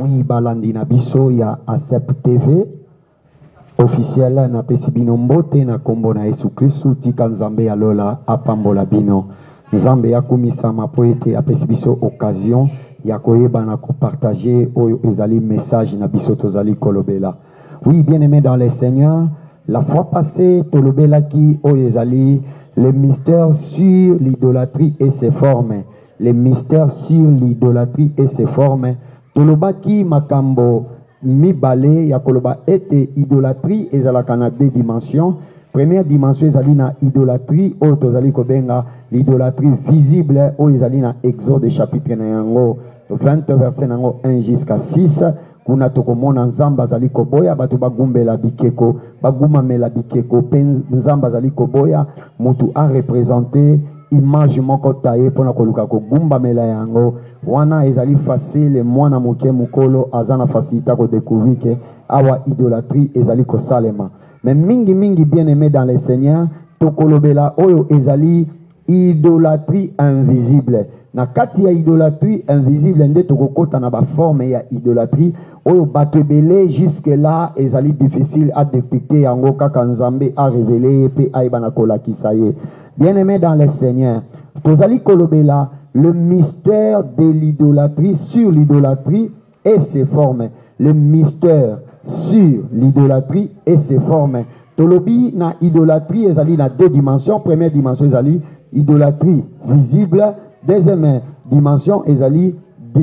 Oui, balandi na biso ya ASEP TV officiel na pesi bino mbote na kombo na Yesu Kristu tika nzambe ya lola apambola bino. Nzambe ya kumisama po ete apesi biso occasion ya koyeba na kopartager oyo ezali message na biso tozali kolobela. Oui, bien-aimé dans le Seigneur, la fois passée tolobela ki oyo ezali les mystères sur l'idolâtrie et ses formes. Les mystères sur l'idolâtrie et ses formes. Tolobaki makambo mibale ya koloba ete idolâtrie ezalaka na deux dimensions. Première dimension ezali na idolâtrie oyo tozali kobenga l'idolâtrie visible oyo ezali na Exode chapitre na yango 20 verset nango 1 jusqu'à 6. Kuna tokomona nzamba zali koboya batu bagumbela bikeko bagumamela bikeko pe nzamba zali koboya mutu a représenter image moko taye pona koluka ko gumba mela yango wana ezali facile mwana moke mukolo azana facilité ko découvrir que awa idolâtrie ezali ko salema mais mingi bien-aimé dans le Seigneur tokolobela oyo ezali idolâtrie invisible. Na kati ya idolâtrie invisible nde tokokota na ba forme ya idolâtrie oyo batebele jusque là ezali difficile à détecter yango kaka nzambe a révélé pe aibana kolakisa ye. Bien-aimé dans le Seigneur, tozali kolobela le mystère de l'idolâtrie sur l'idolâtrie et ses formes. Le mystère sur l'idolâtrie et ses formes. Tolobi na idolâtrie ezali na deux dimensions. Première dimension ezali idolâtrie visible. Deuxième dimension ezali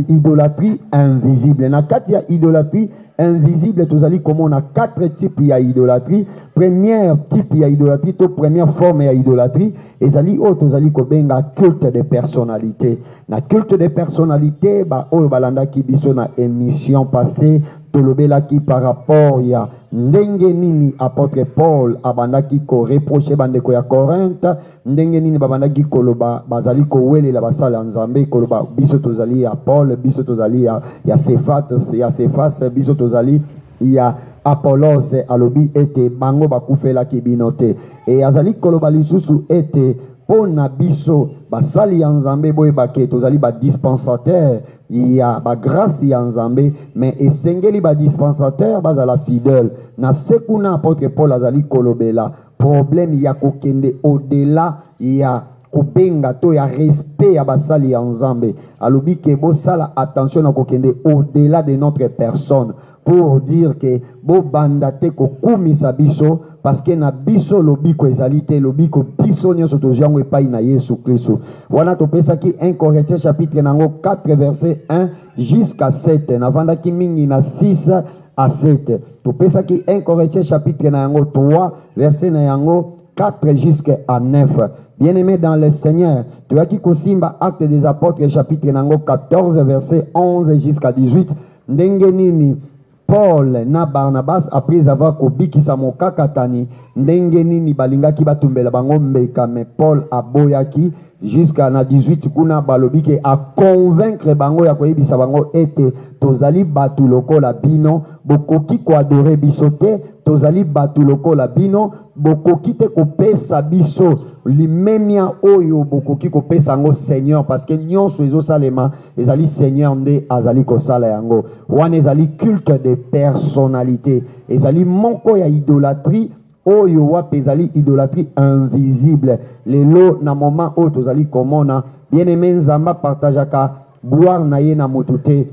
idolâtrie invisible. Na kati ya idolâtrie invisible tozali comme on a quatre types ya idolâtrie. Première type ya idolâtrie to première forme ya idolâtrie ezali o tozali kobenga culte de personnalité. Na culte de personnalité ba oyo balandaki biso na émission passée tolobelaki par rapport ya ndenge nini apôtre Paul abandaki ko reprocher bandeko ya Corinthe, ndenge nini babandaki koloba bazali ko welela basala nzambe koloba biso tozali ya Paul, biso tozali ya Cephas, biso tozali ya Apollos alobi ete bango bakufela kibinote et azali koloba lisusu ete pona biso basali ya nzambe boye bake tozali ba dispensateur ya ba grâce ya nzambe mais esengeli ba dispensateur bazala fidèle na sekuna apôtre Paul azali kolobela problème ya kokende au-delà ya kubenga to ya respect ya basali ya nzambe alobi ke bo sala attention na kokende au-delà de notre personne pour dire que bo bandate ko kumisa biso parce que na biso lobiko ezalité lobiko biso nyonso toziango epai na Yesu Kristo wana topesaki 1 Corinthiens chapitre nango 4 verset 1 jusqu'à 7 na vandaki mingi na 6 à 7 topesaki 1 Corinthiens chapitre nango 3 verset na yango 4 jusqu'à 9. Bien-aimé dans le Seigneur, tu as qui kosimba acte des apôtres chapitre nango 14 verset 11 jusqu'à 18 ndenge nini Paul na Barnabas après avoir kobikisa mokakatani ndenge nini balingaki batumbela bango mbeka mais Paul aboyaki jusqu'à na 18 kuna balobike a convaincre bango ya koyebisa bango ete tozali batu lokola bino bokoki ko adorer biso te tozali batu lokola bino bokoki te kopesa biso limemia oyo bokoki kopesa yango Seigneur parce que nyonso ezosalema ezali Seigneur nde azali kosala yango wana ezali culte de personnalité ezali moko ya idolâtrie oyo wapi ezali idolâtrie invisible lelo na moment oyo tozali komona bien-aimé nzamba partageaka gloire na ye na motu te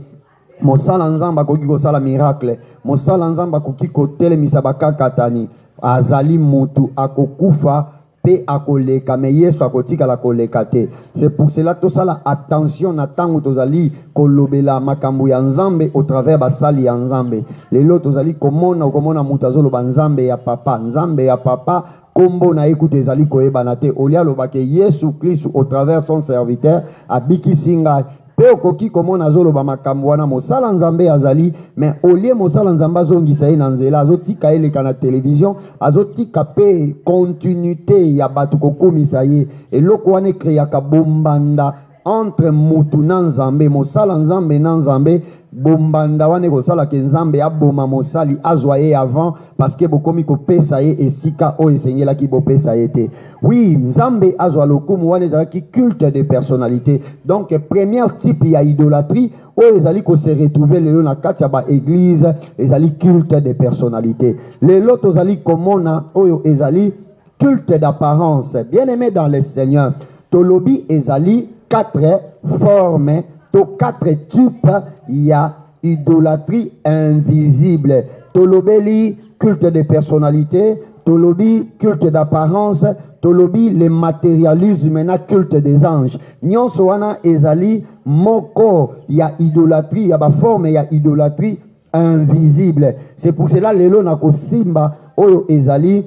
mosala nzamba koki kosala miracle mosala nzamba koki kotelemisa bakakatani azali mutu akokufa pe akoleka mais Yesu akotikala koleka te. C'est pour cela tosala attention na tango tozali kolobela makambo ya nzambe au travers basali ya nzambe lelo tozali komona mutu azoloba nzambe ya papa kombo na ekute ezali koyebana te olia lobake Yesu Kristo au travers son serviteur abikisi ngai pe okoki komona azoloba makambo wana mosala nzambe azali mais olie mosala nzambe azongisa ye na nzela azotika eleka na télévision azotika pe continuité ya batu kokumisa ye eloko wana ekreaka bombanda entre mutu na nzambe mosala nzambe na nzambe bombanda wane ko sala ke nzambe aboma mosali azwaye avant parce que bokomi ko pesa ye esika o esengela ki bo pesa yete. Oui, nzambe azwa lokumu wane ezala ki culte de personnalité. Donc premier type ya idolâtrie o ezali ko se retrouver lelo na kati ya ba église ezali culte de personnalité. Lelo tozali komona oyo ezali culte d'apparence. Bien-aimé dans le Seigneur, tolobi ezali 4 formes, to 4 types, il y a idolâtrie invisible. Tolobeli culte de personnalité, tolobi culte d'apparence, tolobi le matérialisme na culte des anges. Nyonso wana ezali moko, il y a idolâtrie, il y a ba forme, il y a idolâtrie invisible. C'est pour cela lelo na kosimba oyo ezali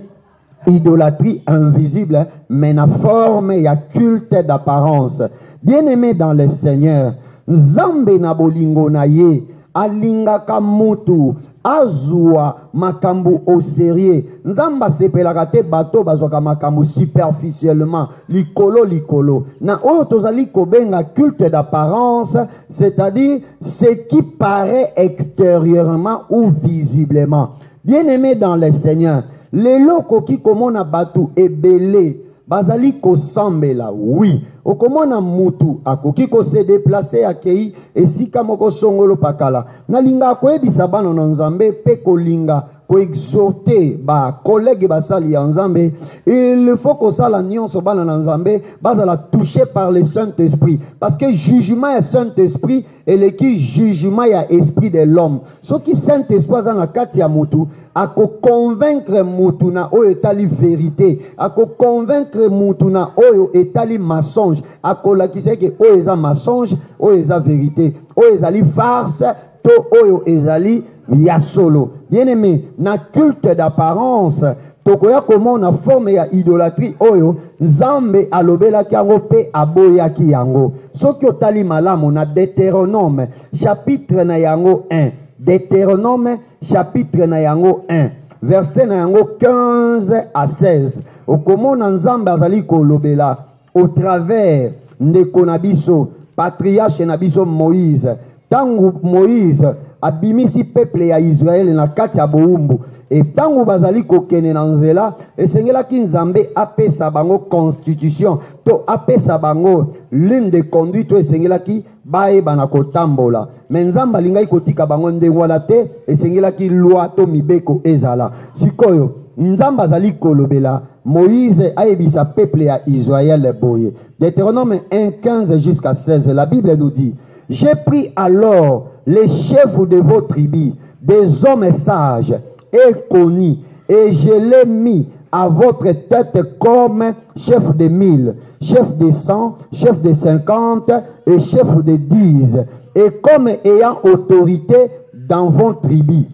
idolâtrie invisible, mais na forme, il y a culte d'apparence. Bien-aimé dans le Seigneur, Nzambe na bolingo na ye, alingaka mutu, azua makambu au sérieux. Nzamba sepelaka te bato bazwaka makambu superficiellement, likolo. Na oyo tozali kobenga culte d'apparence, c'est-à-dire ce qui paraît extérieurement ou visiblement. Bien-aimé dans le Seigneur, lelo koki komona batu ebele bazali kosambela, oui. Okomona mutu akoki ko se déplacer akei esika moko songolo pakala. Nalinga koyebisa bana na Nzambe pe kolinga ko exhorter ba collègue basali ya Nzambe. Il faut que ça la nyonso bana na Nzambe bazala touché par le Saint-Esprit parce que jugement est Saint-Esprit et le qui jugement ya esprit de l'homme. Ce qui Saint-Esprit azana kati ya mutu ako convaincre mutu na oyo etali vérité, ako convaincre mutu na oyo etali mensonge, ako lakisa ke oyo eza mensonge, oyo eza vérité, oyo ezali farce, to oyo ezali ya solo. Bien-aimé, na culte d'apparence, tokoya komona forme ya idolâtrie oyo Nzambe alobelaki yango pe aboyaki yango. Soki otali malamu na Deutéronome chapitre na yango 1, Deutéronome chapitre na yango 1, verset na yango 15 à 16. Okomona Nzambe azali kolobela au travers ndeko na biso, patriarche na biso Moïse. Tangu Moïse abimisi peuple ya Israël na kati ya boumbu, et tangu bazali kokene na nzela esengelaki Nzambe apesa bango constitution to apesa bango ligne de conduite to esengelaki baeba na kotambola. Mais Nzambe alingai kotika bango ndenge wana te, esengelaki loi to mibeko ezala. Sikoyo Nzambe azali kolobela Moïse aebisa peuple ya Israël boye. Deutéronome 1:15 jusqu'à 16, la Bible nous dit: j'ai pris alors les chefs de vos tribus, des hommes sages et connus, et je les mis à votre tête comme chef de 1000, chef de 100, chef de 50 et chef de 10, et comme ayant autorité dans vos tribus.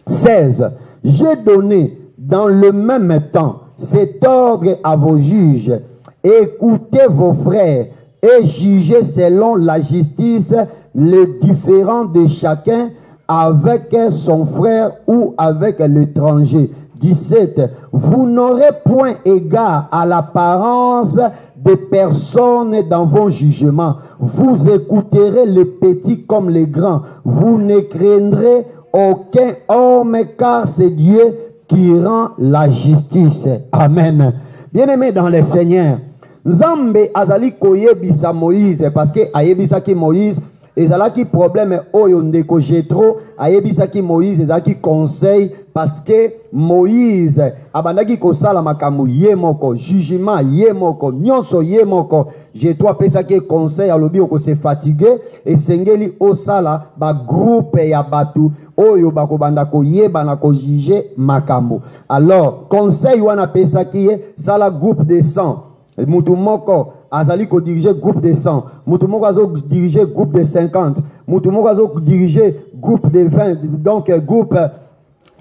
16. J'ai donné dans le même temps cet ordre à vos juges: écoutez vos frères et jugez selon la justice les différends de chacun avec son frère ou avec l'étranger. 17. Vous n'aurez point égard à l'apparence des personnes dans vos jugements. Vous écouterez les petits comme les grands. Vous ne craindrez aucun homme, car c'est Dieu qui rend la justice. Amen. Bien-aimés dans le Seigneur, Nzambe azali koyebisa Moïse parce que ayebisaki Moïse ezalaki problème oyo ndeko Jétro, ayebisaki Moïse ezalaki conseil parce que Moïse abandaki kosala makambo ye moko, jugement ye moko, nyonso ye moko. Jétro apesaki conseil alobi oko se fatiguer esengeli osala ba groupe ya batu oyo bakobanda koyeba na ko juger makambo. Alors conseil wana pesaki ye sala groupe de 100. Mutu moko azali ko diriger groupe de 100, mutu moko azo diriger groupe de 50, mutu moko azo diriger groupe de 20, donc groupe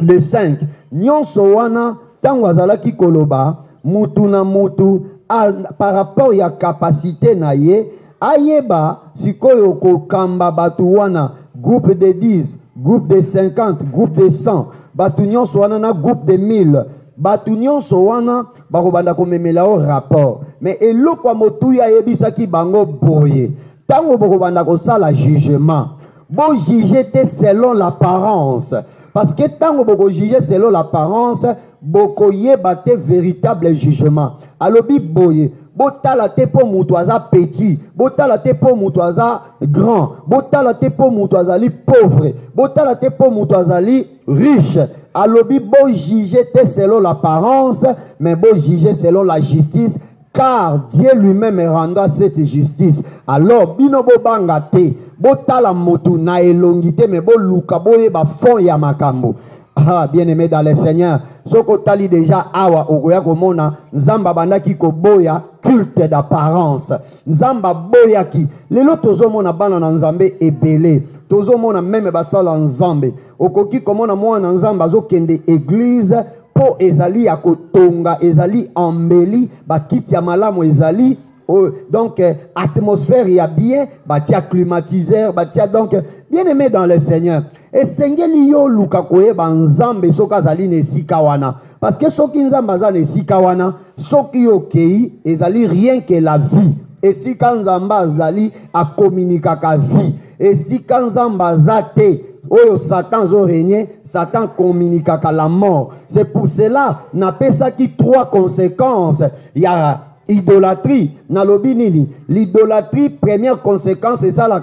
de 5. Nyonso wana tango azalaki koloba mutu na mutu par rapport ya capacité na ye ayeba sikoyo kokamba batu wana groupe de 10, groupe de 50, groupe de 100, batu nyonso wana na groupe de 1000. Batu nyonso wana bakobanda komemela o rapport, mais eloko motuya yebisaki bango boye tango bakobanda kosala jugement Bon juger selon l'apparence. Parce que tant que vous jugez selon l'apparence, vous yebate véritable jugement. Alobi boye. Botala te po mutuaza petit, botala te po mutuaza grand, botala te po mutuazali pauvre, botala te po mutuazali riche. Alobi bo juger selon l'apparence, mais bo juger selon la justice, car Dieu lui-même rendra cette justice. Alors bino bo bangate, botala motu na elongite, mais bo luka boye ba fond ya makambo. Ah, bien-aimé dans le Seigneur, soko tali déjà awa okoya komona nzamba bandaki ko boya culte d'apparence. Nzamba boya ki lelo tozomona bana na nzambe ebele, tozomona meme basala nzambe okoki komona mwana nzamba azokende église po ezali ya kotonga, ezali embeli bakiti ya malamu ezali. Oh, donc atmosphère il y a bien, batia climatiseur, batia donc bien aimé dans le Seigneur. Et sengeli yo luka koyeba nzambe soka zali ne sikawana. Parce que soki nzamba za ne sikawana, soki yo kei ezali rien que la vie. Et si quand nzamba zali a communiquer ka vie. Et si quand nzamba za te oyo Satan zo régner, Satan communique à la mort. C'est pour cela n'a pas ça qui trois conséquences. Il y a idolâtrie, nalobi nini. L'idolâtrie, première conséquence, c'est ça la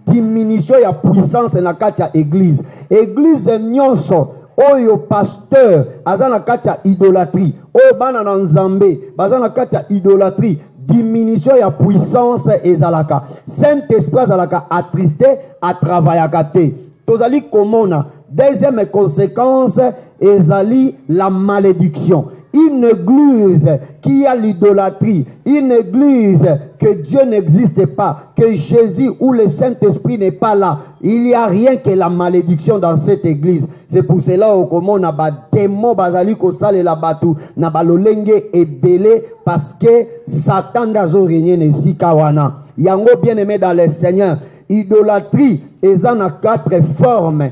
diminution ya puissance na kati ya église. Église nyonso oyo pasteur aza na kati ya idolâtrie, oyo bana na nzambe baza na kati ya idolâtrie, diminution ya puissance ezalaka. Saint-Esprit azalaka attristé à travailler te. Tozali komona. Deuxième conséquence ezali la malédiction. Une église qui a l'idolâtrie, une église que Dieu n'existe pas, que Jésus ou le Saint-Esprit n'est pas là, il n'y a rien que la malédiction dans cette église. C'est pour cela qu'on a des démons bazali ko sale la batu na balolenge ebele parce que Satan dazo régner ne sikawana. Yango bien aimé dans le Seigneur, idolâtrie ezana na quatre formes.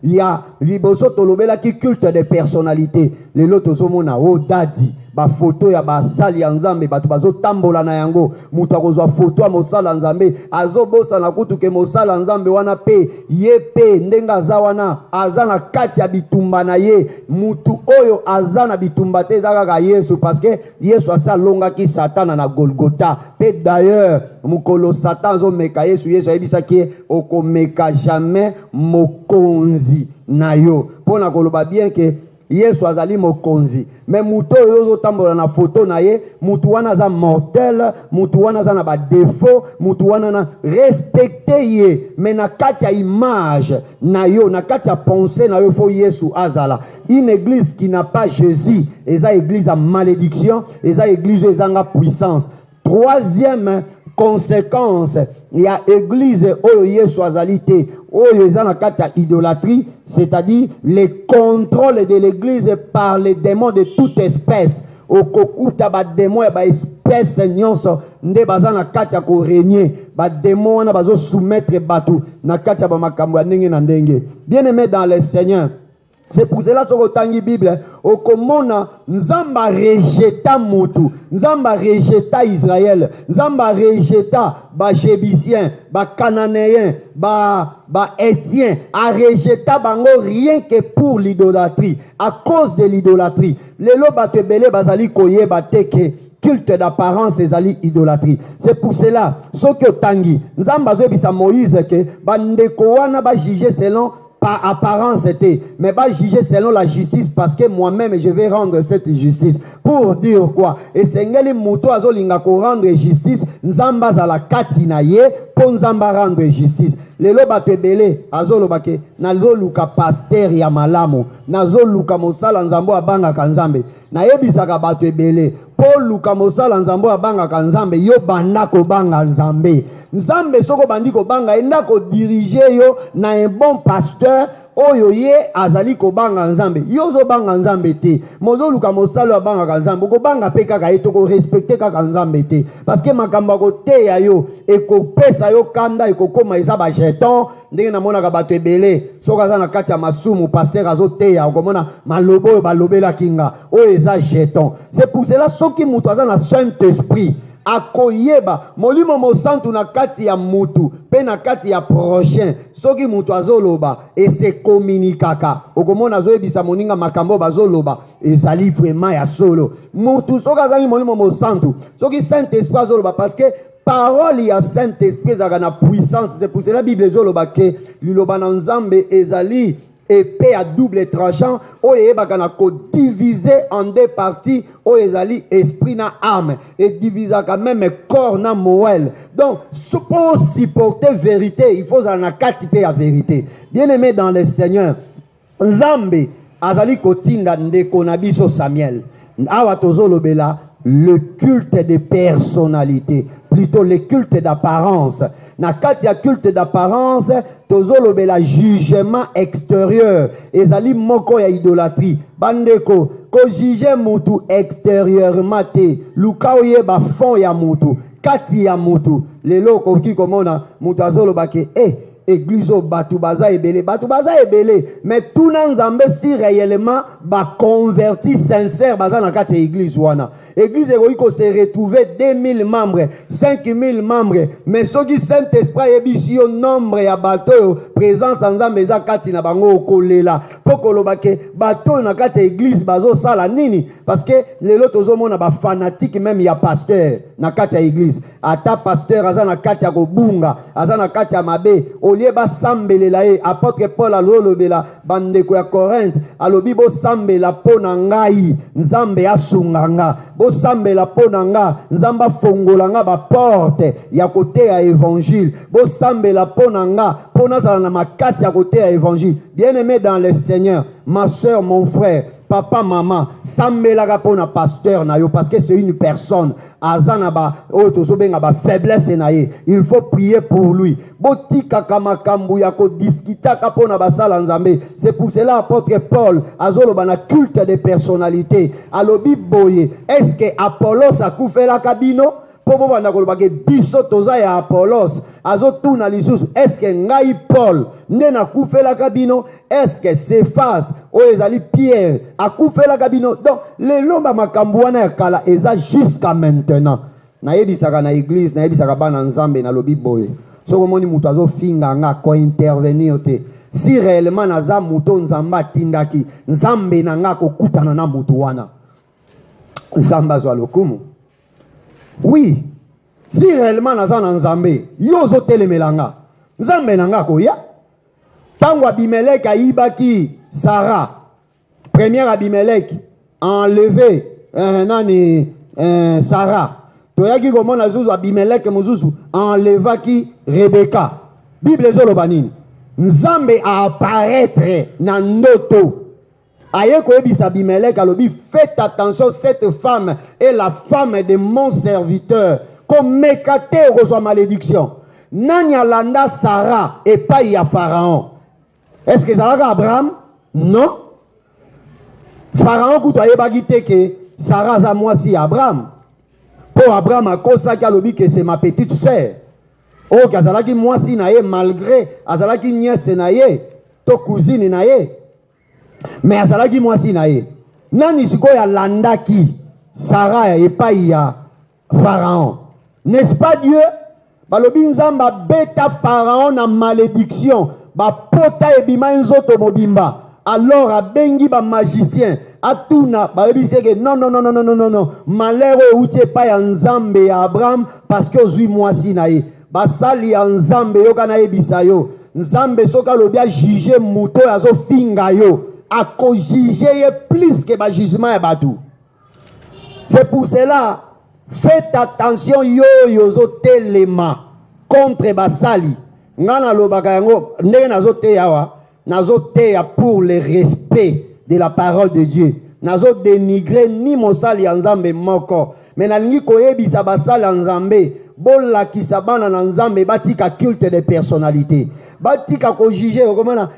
Il y a liboso tolobela ki culte de personnalité. Les loto somona o dadi ba photo ya ba sali ya nzambe batu bazo tambola na yango mutu akozwa photo ya mosala nzambe azobosa na kutu ke mosala nzambe wana pe ye pe ndenga aza wana aza na kati ya bitumba na ye mutu oyo aza na bitumba te eza kaka Yesu parce que Yesu asalongaki Satana na Golgotha pe d'ailleurs mukolo Satan azomeka Yesu ayebisaki okomeka jamais mokonzi na yo pona koloba bien que Yesu azali mokonzi mais muto yozo tambola na photo na ye mutu wana za mortel mutu wana za na ba défaut mutu wana na respecter ye mais na kati ya image na yo na kati ya pensée na yo fo Yesu azala. Une église qui n'a pas Jésus eza église à malédiction, eza église ezanga puissance. Troisième conséquence, il y a église oyo Yesu azalite oyo eza na kati ya idolâtrie, c'est-à-dire le contrôle de l'église par les démons de toute espèce. Okokuta ba démons ya ba espèce nyonso nde baza na kati ya ko régner, ba démons wana bazo soumettre batu na kati ya ba makambo ya ndenge na ndenge. Bien-aimé dans le Seigneur, c'est pour cela que tangi Bible okomona nzamba rejeta mutu, nzamba rejeta Israël, nzamba rejeta ba Jébusien, ba Cananéen, ba Éthien, a rejeta bango rien que pour l'idolâtrie, à cause de l'idolâtrie. Lelo batebele bazali koyeba teke culte d'apparence ezali idolâtrie. C'est pour cela ce que tangi nzamba zobisa Moïse que bandeko wana ba juger selon par apparence était, mais pas juger selon la justice parce que moi-même je vais rendre cette justice. Pour dire quoi? Et sengeli muto azolinga ko rendre justice, nzamba za la katina ye, pour nzamba rendre justice. Lelo batebele azolobake nazoluka pasteur ya malamu, nazoluka mosala nzambo abanga kanzambe. Na yebisaka batebele po luka mosala nzambo abanga kanzambe yo banda ko banga nzambe. Nzambe soko bandi ko banga enda ko diriger yo na un bon pasteur oyo ye azali ko banga nzambe. Yo zo banga nzambe te. Mozo luka mosala abanga kanzambe ko banga pe kaka eto ko respecter kaka nzambe te. Parce que makamba ko te ya yo e ko pesa yo kanda e ko koma eza ba jeton ndenge na mona ka bato ebele soka za na kati ya masumu pasteur azo te ya komona malobo balobela kinga o eza jeton. C'est pour cela soki muto aza na Saint-Esprit akoyeba molimo mosantu na kati ya mutu pe na kati ya prochain soki mutu azoloba ese communicaka okomona azoyebisa moninga makambo bazoloba ezali vraiment ya solo mutu soki azangi molimo mosantu soki Saint-Esprit azoloba parce que parole ya Saint-Esprit ezalaka na puissance. C'est pour cela la Bible ezoloba ke liloba na Nzambe ezali épée à double tranchant oyo eyebaka na kodiviser en deux parties oyo ezali esprit na âme et divisaka même corps na moelle. Donc pour supporter vérité il faut ozala na kati pe ya vérité. Bien aimé dans le Seigneur, Nzambe azali kotinda ndeko na biso Samuel awa tozolobela le culte de personnalité, plutôt le culte d'apparence. Na kati ya culte d'apparence tozolobela jugement extérieur ezali moko ya idolâtrie. Bandeko ko juger mutu extérieurement te luka oyeba fond ya mutu kati ya mutu lelo koki komona mutu azoloba ke église au batu baza ebele mais tout na Nzambe si réellement ba converti sincère baza na kati église wana église ekoki se retrouver 2000 membres 5000 membres mais soki Saint-Esprit yebisi yo nombre ya bato présence Nzambe za kati na bango okolela pokoloba ke bato na kati église bazo sala nini parce que lelo tozomona ba fanatique même ya pasteur na kati ya église ata pasteur aza na kati ya kobunga aza na kati ya mabe olie ba sambelela ye apôtre Paul alolobela bandeko ya Corinthe alobi bo sambela pona ngai Nzambe asunganga bo sambela pona nga Nzamba fongola nga ba porte ya kote ya évangile bo sambela pona nga pona za na makasi ya kote ya évangile. Bien aimé dans le Seigneur, ma soeur, mon frère, papa, maman, sambela pona pasteur na yo parce que c'est une personne azana ba otozobenga ba faiblesse na ye, il faut prier pour lui. Botika kamakambu ya ko discuter kapona basala Nzambe. C'est pour cela apôtre Paul azoloba na culte de personnalité alobi boye est-ce que Apollos akufela kabino pobo bana koloba ke biso toza ya Apollos azotuna lisusu est-ce que ngai Paul nde nakufela kabino est-ce que Cephas o ezali Pierre akufela kabino. Donc les lomba makambu wana ya kala eza jusqu'à maintenant na yebisaka na église na yebisaka bana Nzambe na lobi boye soko moni mutu azofinga nga ko intervenir te si réellement naza muto Nzambe atindaki Nzambe na nga kokutana na mutu wana Nzambe azwa lokumu. Oui, si réellement naza na Nzambe yo zotelemela nga Nzambe na nga koya tango Abimelech ayibaki Sarah première Abimelech enlevé Sarah toyaki komona zuzu Abimelech muzuzu enlevaki Rebecca. Bible ezoloba nini Nzambe a apparaître na ndoto aye koyebisa Abimelech alobi faites attention, cette femme est la femme de mon serviteur comme mekate reçoit malédiction. Nani alanda Sarah et pas ya Pharaon. Est-ce que ça va Abraham? Non. Pharaon kuto ayebaki te ke Sarah za mwasi Abraham. Pour Abraham a kosa ki alobi que c'est ma petite sœur. Oh kazalaki mwasi na ye malgré azalaki nièce na ye to cousine na ye. Mais azalaki mwasi na ye. Nani sikoya landaki Sarah et pas ya Pharaon. N'est-ce pas Dieu? Balobi Nzamba beta Pharaon na malédiction. Ba pota ebima nzoto mobimba. Alors abengi ba magicien. Atuna balobi seke non. Malheur outie pa ya Nzambe ya Abraham parce que ozui mwasi na ye. Basali ya Nzambe yo kana yebisa yo. Nzambe soka lobia juger muto azo finga yo. A ko juger plus que ba jugement ya batu. C'est pour cela faites attention yo zo telema contre basali. Ngana lobaka yango ndenge nazo te yawa nazo te ya pour le respect de la parole de Dieu. Nazo dénigrer ni mosali ya Nzambe moko. Mais nalingi koyebisa basali ya Nzambe bola kisabana na Nzambe batika culte de personnalité. Batika ko juger komana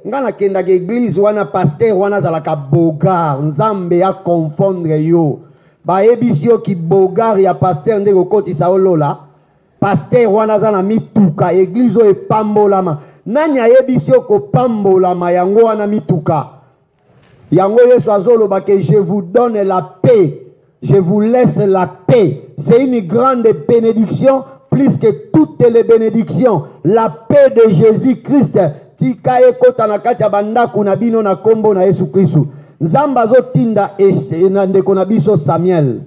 ngana kenda ke église wana pasteur wana zalaka bogar Nzambe ya confondre yo. Ba ebisio ki bogar ya pasteur ndeko koti saolola pasteur wana zana mituka église o epambolama nani ayebisio ko pambolama yango wana mituka yango Yesu azoloba que je vous donne la paix je vous laisse la paix. C'est une grande bénédiction, plus que toutes les bénédictions. La paix de Jésus-Christ. Tika ekota na kati ya bandaku na bino na kombo na Yesu Kristu. Nzamba zotinda na ndeko na biso Samuel.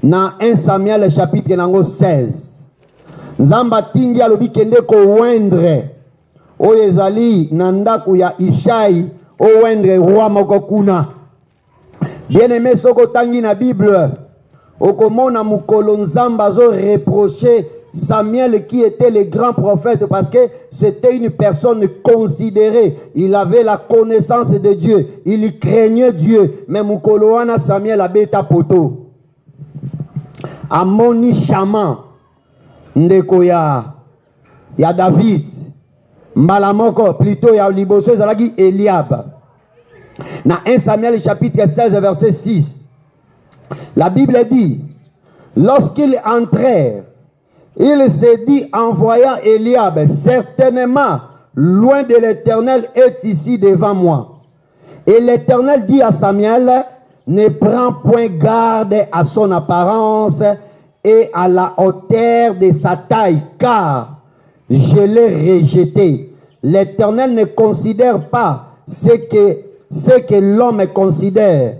Na 1 Samuel chapitre nango 16. Nzamba tindi alobi kende ko wendre. Oyo ezali na ndaku ya Ishai o wendre roi moko kuna. Bien-aimé soko tangi na Bible. Okomona mukolo Nzamba zo reprocher Samuel qui était le grand prophète parce que c'était une personne considérée. Il avait la connaissance de Dieu. Il craignait Dieu. Mais mukolo wana Samuel abeta poto. Amoni Shaman ndeko ya David. Mbalamoko plutôt ya liboso ezalaki Eliab. Dans 1 Samuel chapitre 16 verset 6. La Bible dit, lorsqu'ils entrèrent, il s'est dit en voyant Eliab, certainement, loin de l'Éternel est ici devant moi. Et l'Éternel dit à Samuel, ne prends point garde à son apparence et à la hauteur de sa taille, car je l'ai rejeté. L'Éternel ne considère pas ce que l'homme considère.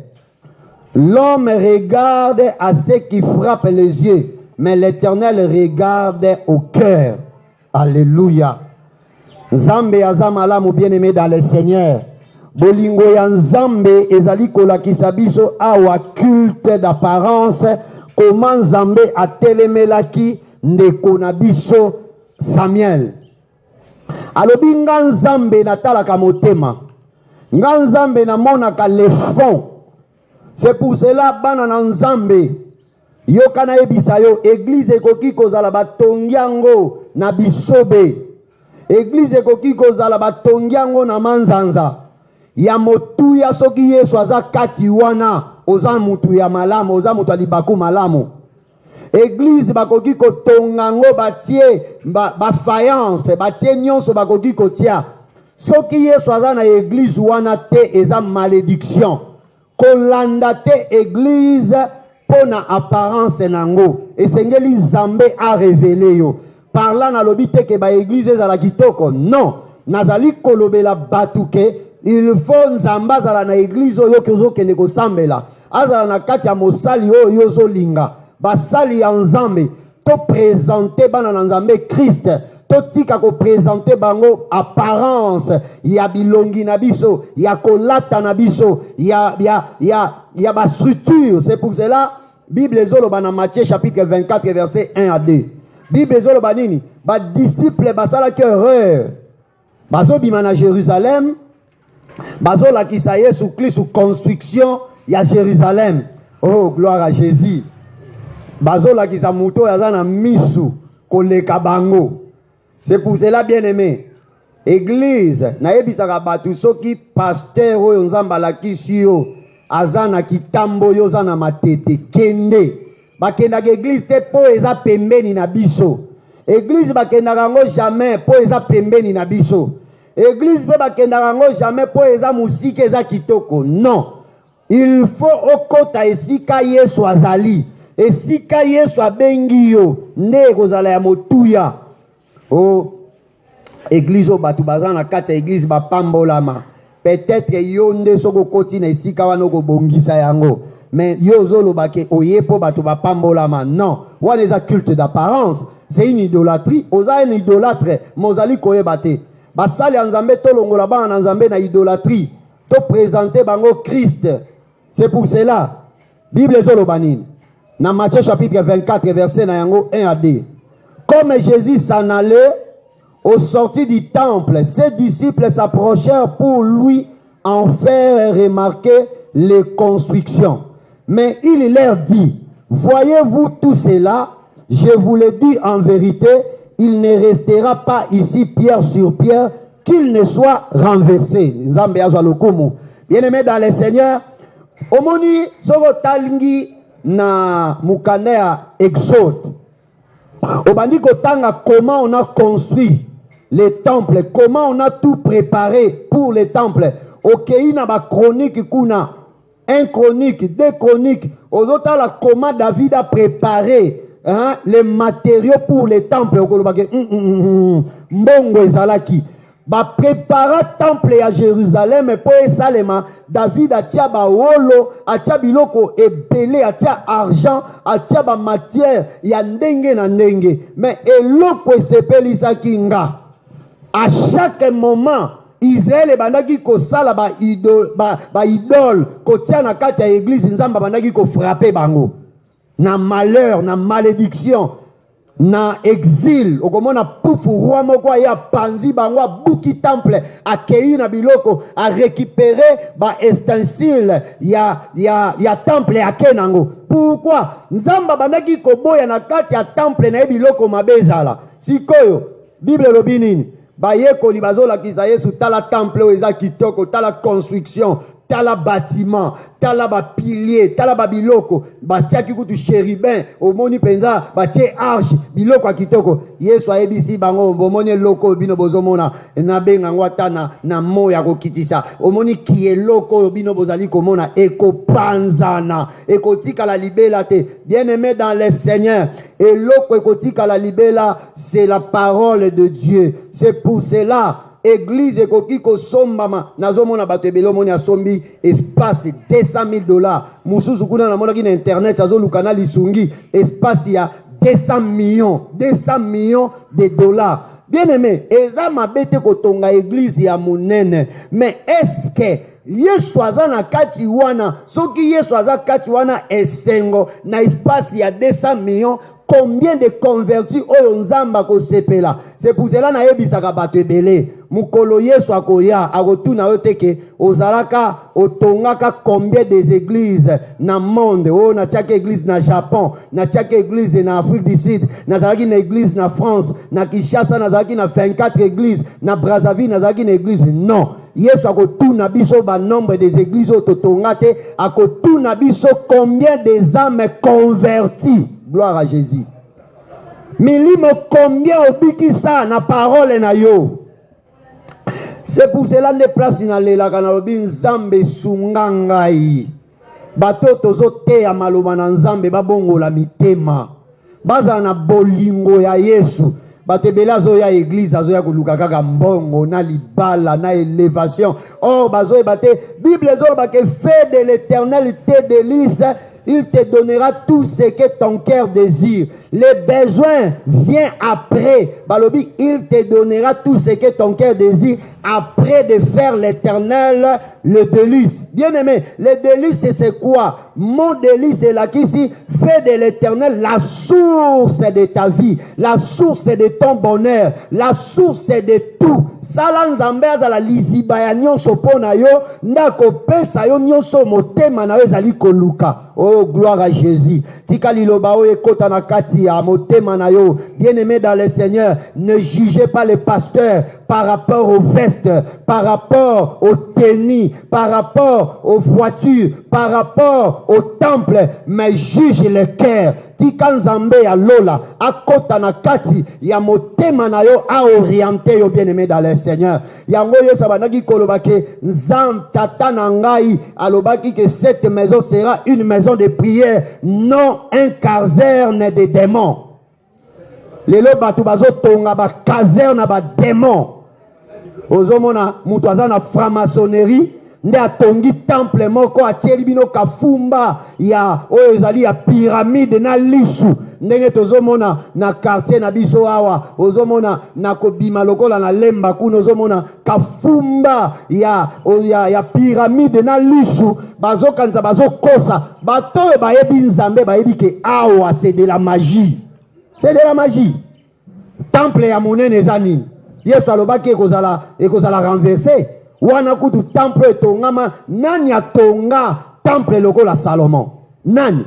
L'homme regarde à ce qui frappe les yeux, mais l'Éternel regarde au cœur. Alléluia. Nzambe azamalamu bien-aimé dans le Seigneur. Bolingo ya Nzambe ezali kolakisa biso awa culte d'apparence. Comment Nzambe atelemelaki ndeko na biso Samuel. Alobi nga Nzambe natalaka motema. Nga Nzambe namonaka le fond. C'est pour cela bana na Nzambe yokana ebisa yo église ekoki kozala batongiango na bisobe. Église ekoki kozala batongiango na manzanza. Ya motuya soki Yesu aza kati wana oza mutu ya malamu, oza mutu alibaku malamu. Église bakoki kotongango batie ba faïence, batie nyonso bakoki kotia. Soki Yesu aza na église wana te eza malédiction. Kolanda te église pona apparence nango. Esengeli Nzambe a révélé yo. Parlant na lobi te ke ba église ezala kitoko. Non. Nazali kolobela batuke. Il faut Nzambe azala na église oyo kozokende kosambela. Azala na kati ya mosali oyo yozolinga. Basali ya Nzambe. To présenter bana na Nzambe Christ. To tika ko présenter bango apparence. Ya bilongi na biso. Ya kolata na biso. Ya ba structure. C'est pour cela, Bible ezoloba na Matthieu chapitre 24 verset 1 à 2. Bible ezoloba nini? Ba disciple basala ki erreur. Bazo bima na Jérusalem. Bazo la kisa Yesu Christ sous construction ya Jérusalem. Oh, gloire à Jésus. Bazo la kisa muto ya zana misu koleka bango. C'est pour cela, bien-aimé, église, na yebisaka batu soki pasteur oyo Nzamba lakisi yo azana kitambo yo zana matete kende. Bakendaka église te po eza pembeni na biso. Église bakendaka ngo jamais po eza pembeni na biso. Église pe bakendaka ngo jamais po eza musike eza kitoko. Non. Il faut okota esika Yesu azali. Esika Yesu abengi yo nde kozala ya motuya. Oh, église au batu bazana kati église ba pambolama. Peut-être yo nde soko koti na esika wana ko bongisa yango. Mais yo zolo bake oyepo batu ba pambolama. Non, wana eza culte d'apparence. C'est une idolâtrie. Oza une idolâtre, mozali koyebate. Basali Nzambe to longola ba na Nzambe na idolâtrie. To présenter bango Christ. C'est pour cela. Bible zolo banine. Dans Matthieu chapitre 24 verset na yango 1 à 2. Comme Jésus s'en allait au sortir du temple, ses disciples s'approchèrent pour lui en faire remarquer les constructions. Mais il leur dit, voyez-vous tout cela? Je vous le dis en vérité, il ne restera pas ici pierre sur pierre, qu'il ne soit renversé. Bien-aimés dans le Seigneur, omoni soko talingi na mukandea Exode. Obandi kotanga comment on a construit les temples, comment on a tout préparé pour les temples. Okei na ba chronique kuna 1 Chronique, 2 Chroniques. Aux autres, comment David a préparé les matériaux pour les temples. Mbongo ezalaki. Ba prépara temple à Jérusalem pour Salema. David a tia ba wolo, a tia biloko ebele, a tia argent, a tia ba matière, ya ndenge na ndenge. Mais eloko esepelisa kinga. À chaque moment, Israël et bandaki ko sala ba idole, ko tia na kati ya église nzamba bandaki ko frapper bango. Na malheur, na malédiction, na exil, okomona pufu roi moko ya panzi bango buki temple, akei na biloko, a récupérer ba ustensile ya temple ya kenango. Pourquoi? Nzamba bandaki ko boya na kati ya temple na biloko mabezala. Sikoyo, Bible lobi nini? Bayekoli bazolakisa Yesu tala temple eza kitoko, tala construction, tala bâtiment, tala ba pilier, tala ba biloko, batiaki kutu chérubin, omoni penza batie arche, biloko kitoko. Yesu ayebisi bango bomoni loko bino bozomona na benga ngwata na moya kokitisa. Omoni ki eloko bino bozali komona ekopanzana, ekotika la libela te. Bien-aimé dans le Seigneur, eloko ekotika la libela, c'est la parole de Dieu. C'est pour cela Église ekoki ko sombama nazomona bato ebelo moni asombi espace $200,000. Mususu kuna na mona ki na internet azoluka na lisungi espace ya 200 millions de dollars. Bien aimé, eza mabete kotonga église ya munene, mais est-ce que Yesu aza na kati wana, soki Yesu aza kati wana esengo na espace ya 200 millions, combien de convertis oyo nzamba ko sepela? C'est pour cela na yebisaka bato ebele mukolo Yesu akoya akotuna yo teke ozalaka otongaka combien des églises na monde. Oh na tiaka église na Japon, na tiaka église na Afrique du Sud, na zalaki na église na France, na Kinshasa na zalaki na 24 églises, na Brazzaville na zalaki na église. Non, Yesu akotuna biso ba nombre des églises ototongate, akotuna biso combien des âmes converties. Gloire à Jésus. Milimo combien obiki ça na parole na yo. C'est pour cela ne place na lela kana lobi nzambe sungangai. Bato tozo te ya maloba na nzambe babongola mitema. Baza na bolingo ya Yesu. Bato ebela zo ya église azo ya koluka kaka mbongo na libala na élévation. Oh bazo ebate Bible zo ba ke fait de l'Éternel tes délices. Il te donnera tout ce que ton cœur désire. Les besoins viennent après. Balobi, il te donnera tout ce que ton cœur désire après de faire l'Éternel le délice. Bien aimé, le délice c'est quoi? Mon délice c'est là qu'ici, fais de l'Éternel la source de ta vie, la source de ton bonheur, la source de tout. Sala nzambe azala liziba ya nyonso pona yo, ndako pesa yo nyonso motema na yo ezali koluka. Oh, gloire à Jésus. Tika liloba o ekota na kati ya motema na yo. Bien-aimé dans le Seigneur, ne jugez pas les pasteurs par rapport aux vestes, par rapport aux tennis, par rapport aux voitures, par rapport au temple, mais juge le cœur. Tika nzambe ya lola akota na kati ya motema na yo a orienté yo, bien-aimé dans le Seigneur. Yango yo sabandaki kolobake nzam tata na ngai alobaki que cette maison sera une maison de prière, non un caserne de démons. Lelo batu bazo tonga ba caserne ba démons. Ozomona mutu aza na franc-maçonnerie nde atongi temple moko atieli bino kafumba ya oyo ezali ya pyramide na lisu. Ndenge tozomona na quartier na biso awa, ozomona na kobima lokola na lemba kuna ozomona kafumba ya pyramide na lisu, bazokanza bazokosa bato bayebi nzambe bayebi ke awa c'est de la magie. C'est de la magie. Temple ya monene eza nini? Yesu alobaki ekozala renversé. Wana kutu temple etongama, nani atonga temple lokola Salomon? Nani?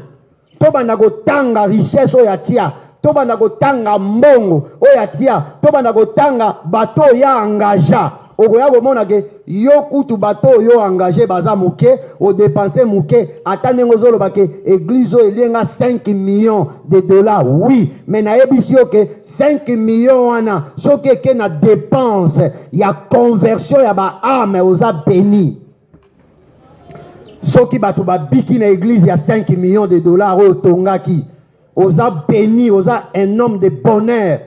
Tobanda kotanga richesse oyo atia, tobanda kotanga mbongo oyo atia, tobanda kotanga bato ya engaja. Okoya komona ke yo kutu bato yo engagé baza muke, o dépenser muke, atane ngozolo ke église o elenga 5 millions de dollars. Oui, mais na yebisi yo ke 5 millions wana soki ke na dépense ya conversion ya ba âme oza béni. Soki bato babiki na église ya 5 millions de dollars oyo tongaki. Oza béni, oza un homme de bonheur.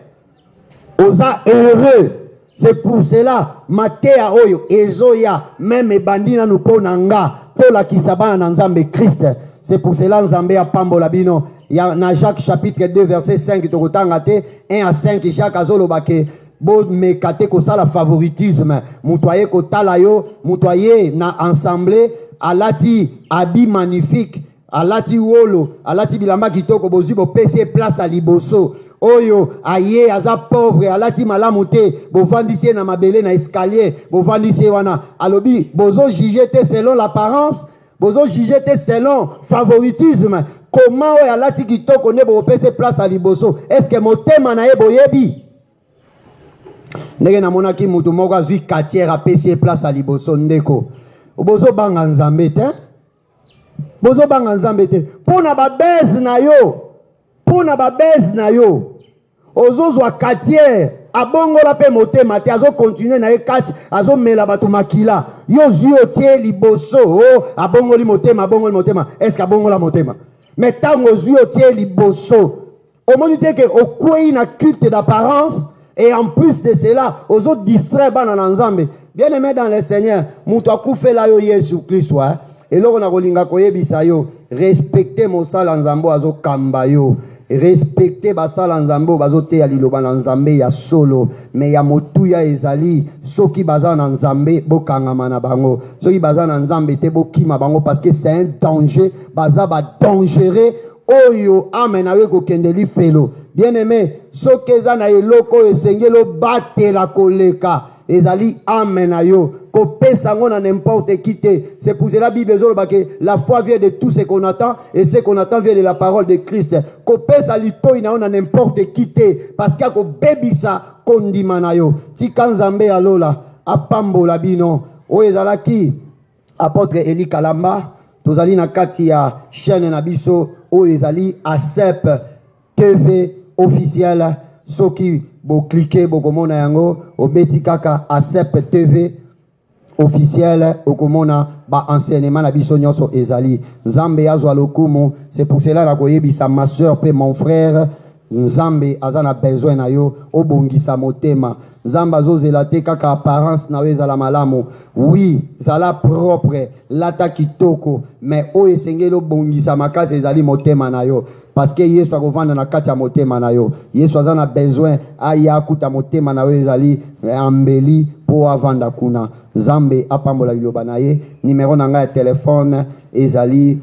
Oza heureux. C'est pour cela, Matéa oyo, Ezoya, même Ebandina nous ponanga, Tola Kisabana na Nzambe Christ. C'est pour cela Nzambe a pambola bino. Il y a dans Jacques chapitre 2 verset 5 tokotangate 1 à 5 Jacques azolobake bo mekate ko sala favoritisme mutoye ko tala yo mutoye na ensemble alati abi magnifique alati wolo alati bilamba kitoko bozi bo pese place à liboso oyo aye aza pauvre alati malamu te bovandisi na mabele na escalier bovandisi wana alobi bozo juger te selon l'apparence bozo juger te selon favoritisme. Comment oyo alati kitoko ne bopese place à liboso? Est-ce que motema na ye boyebi? Ndenge na monaki mutu moko azwi quartier apesi place à liboso ndeko. Bozo banga Nzambe te? Bozo banga Nzambe te. Pona ba base na yo. Pona ba base na yo. Ozozwa quartier abongola pe motema te azo continuer na ye kati azo mela bato makila. Yo zwi otie liboso oh abongoli motema est-ce que abongola motema? Mais tant aux yeux tiens liboso, au moment que au quoi une culte d'apparence et en plus de cela, aux autres distraits dans l'ensemble. Bien aimé dans le Seigneur, mutaku fait la yo Jésus Christ et là on a rolinga koye bisayo, respectez mon sal nzambo azo kambayo. Respectez basala nzambo bazote ya liloba na nzambe ya solo mais ya motuya ezali soki baza na nzambe bokangama na bango soki baza na nzambe te bokima bango parce que c'est un danger baza ba dangereux oyo amen awe ko kendeli felo bien aimé soki eza na eloko esengelo batela koleka ezali amen ayo kopesa ngona n'importe qui te. C'est pour cela la Bible que la foi vient de tout ce qu'on attend et ce qu'on attend vient de la parole de Christ. Kopesa lito ina ona n'importe qui te parce qu'il y a ko bebisa kondima na yo. Tika Nzambe alola apambola bino o ezalaki apôtre Eli Kalamba tozali na kati ya chaîne na biso o ezali ASEP TV officiel soki bo cliquer bo komona yango obeti kaka ASEP TV officiel okomona ba enseignement na biso nyonso ezali Nzambe azwa lokumu. C'est pour cela la koyebisa ma soeur pe mon frère Nzambe azana besoin na yo obongisa motema. Nzambe azozela te kaka apparence na ezala malamu oui zala propre lata kitoko mais o esengelo bongisa makasi ezali motema na yo parce que Yesu akovanda na kati ya motema na yo. Yesu azana besoin aya kuta motema na yo ezali ambeli po avanda kuna. Nzambe apambola liloba na ye. Numéro na nga ya téléphone ezali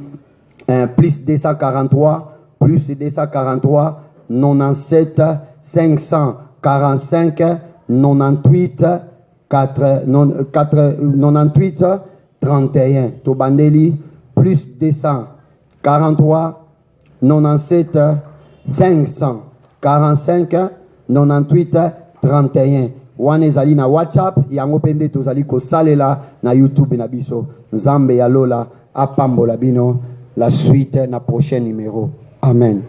plus 243 plus 243 97 545 98 98 31 Tobandeli plus 243 97 545 98 31 wana ezali na WhatsApp yango pende tozali kosalela na YouTube na biso. Nzambe ya lola apambola bino. La suite na prochain numéro. Amen.